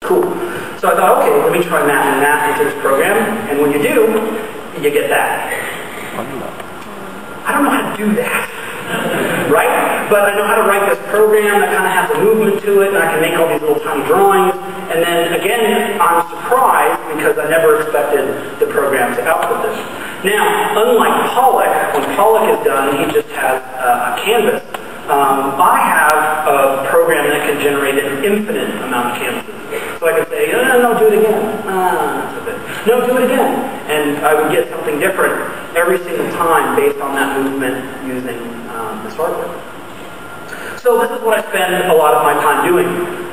Cool. So I thought, okay, let me try mapping that into this program, and when you do, you get that. I don't know how to do that, right? But I know how to write this program that kind of has a movement to it, and I can make all these little tiny drawings. And then again, I'm surprised because I never expected the program to output this. Now, unlike Pollock, when Pollock is done, he just has a canvas. I have a program that can generate an infinite amount of canvases. So I could say, no, do it again. No, do it again. And I would get something different every single time based on that movement using this hardware. So this is what I spend a lot of my time doing.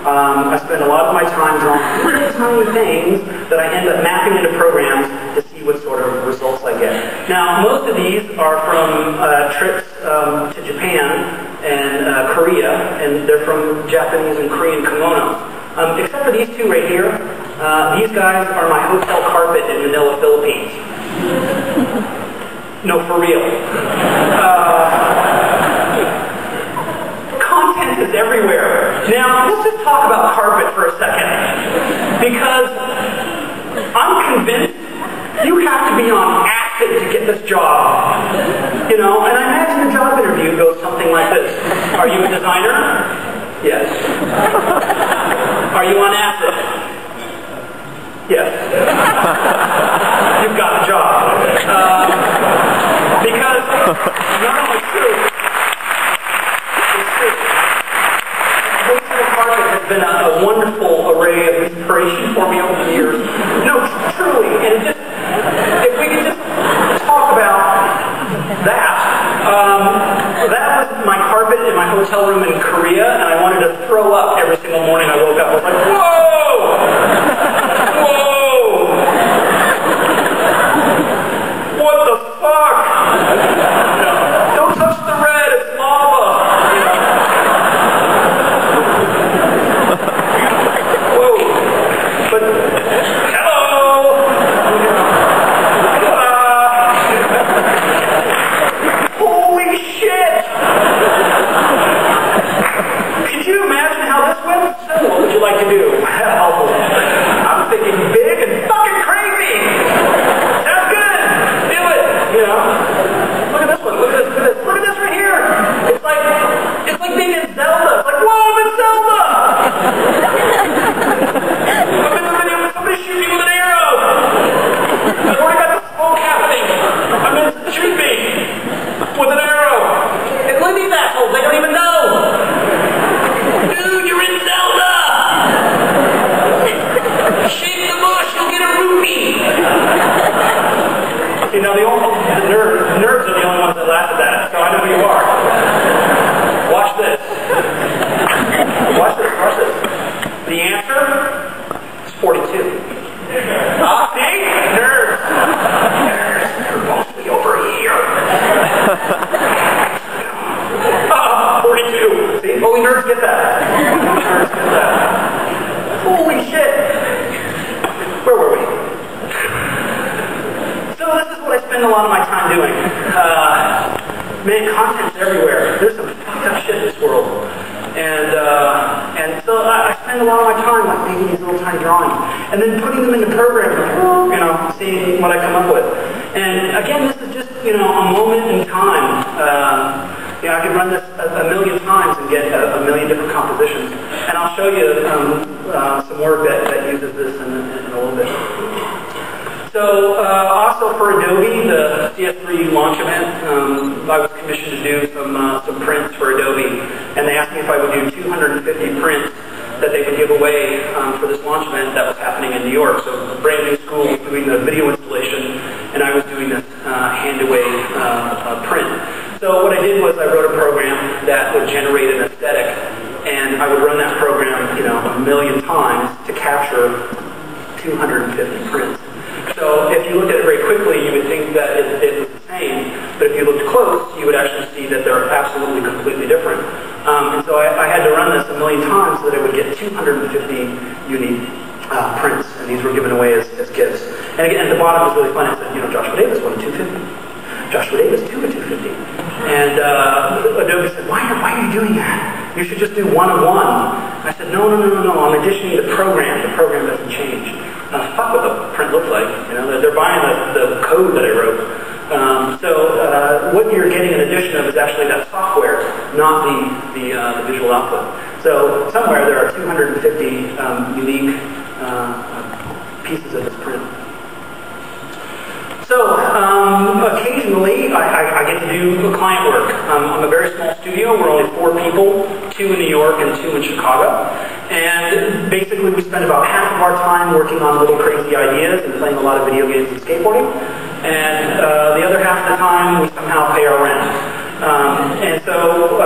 I spend a lot of my time drawing little tiny things that I end up mapping into programs to see what sort of results I get. Now, most of these are from trips to Japan and Korea, and they're from Japanese and Korean kimonos. Except for these two right here. These guys are my hotel carpet in Manila, Philippines. No, for real. Content is everywhere. Now, let's just talk about carpet for a second. Because I'm convinced you have to be on acid to get this job. You know, and I imagine the job interview goes something like this. Are you a designer? Yes. Are you on acid? Yes. You've got the job. Because not only true, it's true. Hotel carpet has been a wonderful array of inspiration for me over the years. No, truly. And just, if we could just talk about that. That was my carpet in my hotel room in Korea, and I wanted to throw up every single morning I woke up. I was like, whoa! Whoa! What the fuck? Don't touch the red, it's lava! Whoa! But, hello! Holy shit! Could you imagine how this went? So what would you like to do? Well, I'm thinking big and fucking crazy! Sounds good! Do it! You know? Look at this one, look at this, look at this. Look at this right here! It's like being in Zelda. It's like, whoa, I'm in Zelda! I'm in the video with somebody shooting with an arrow! I've already got the smoke happening! I'm in shoot me! With an arrow! And look at these assholes, they don't even know! Dude, you're in Zelda! Shake the bush, you'll get a rupee! You know, the nerds are the only ones that laugh at that, so I know who you are. Watch this. Watch this, watch this. The answer is 42. Ah, see? Nerds! Nerds, they're mostly over here. 42. See? Only nerds get that. Nerds get that. Holy shit. Where were we? So this is what I spend a lot of my time doing. Man, content's everywhere. There's some fucked up shit in this world. And so I spend a lot of my time like making these little tiny drawings. And then putting them into programs, you know, seeing what I come up with. And again, this is just, you know, a moment in time. You know, I could run this a million times and get a million different compositions. And I'll show you some work that uses this in a little bit. So also for Adobe, the CS3 launch event, I was commissioned to do some prints for Adobe. And they asked me if I would do 250 prints that they would give away for this launch event that was happening in New York. So a brand new school was doing the video installation, and I was doing this hand-away print. So what I did was I wrote a program that would generate an aesthetic, and I would run that program, you know, a million times to capture 250 prints. So if you looked at it very quickly, you would think that it was the same, but if you looked close, you would actually see that they're absolutely completely different. And so I had to run this a million times so that I would get 250 unique prints, and these were given away as gifts. And again, at the bottom was really fun. It said, you know, Joshua Davis won a 250. Joshua Davis, too, a 250. And Adobe said, why are you doing that? You should just do one-of-one. I said, no, I'm editioning the program. The program doesn't change. Fuck what the print looks like. You know, they're buying the code that I wrote. So what you're getting an edition of is actually that software, not the visual output. So somewhere there are 250 unique pieces of this print. So occasionally I get to do client work. I'm a very small studio. We're only 4 people, 2 in New York and 2 in Chicago. And basically we spend about half of our time working on little crazy ideas and playing a lot of video games and skateboarding. And the other half of the time we somehow pay our rent. And so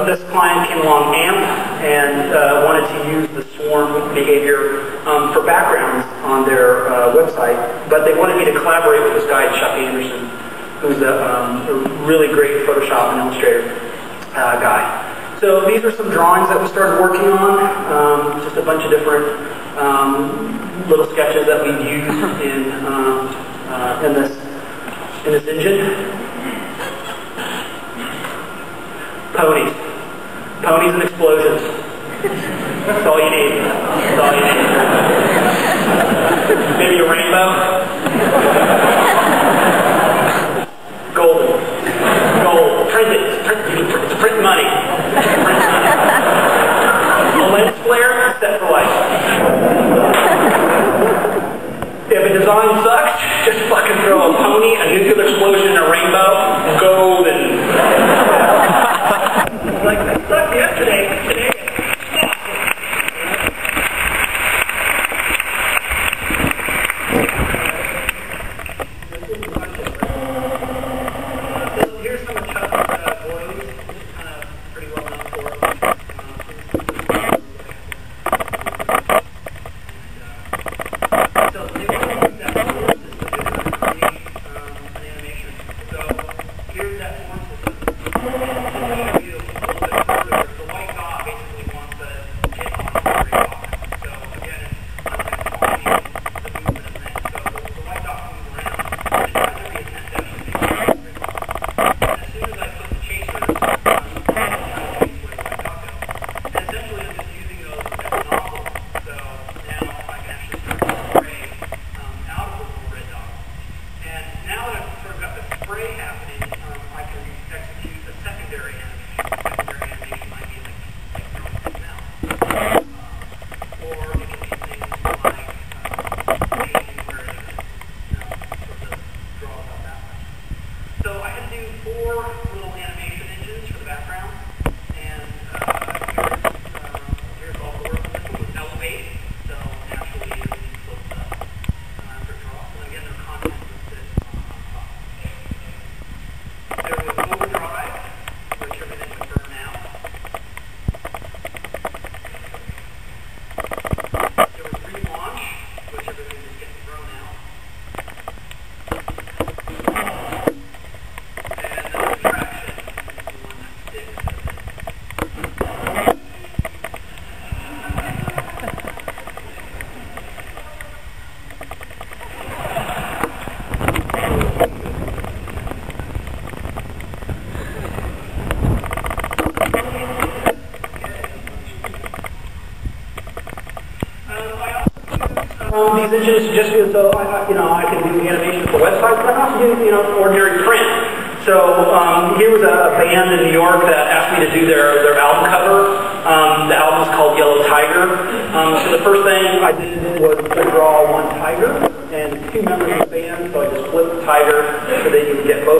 this client came along, AMP, and wanted to use the swarm behavior for backgrounds on their website, but they wanted me to collaborate with this guy, Chuck Anderson, who's a really great Photoshop and Illustrator guy. So these are some drawings that we started working on, just a bunch of different little sketches that we used in this engine. Ponies and explosions. That's all you need. That's all you need. Maybe a rainbow. Gold. Print it. Print money. A lens flare, set for life. If a design sucks, just fucking throw a pony, a nuclear explosion, a rainbow, gold, and like that sucked yesterday. Today. Here's some of Chuck's boys. This is kind of pretty well known for it. So they want to use that form system to create an animation. So here's that form system. These engines just so I can do animation for websites, but I also do ordinary print. So here was a band in New York that asked me to do their album cover. The album is called Yellow Tiger. So the first thing I did was to draw one tiger and 2 members of the band. So I just flipped the tiger so that you can get both.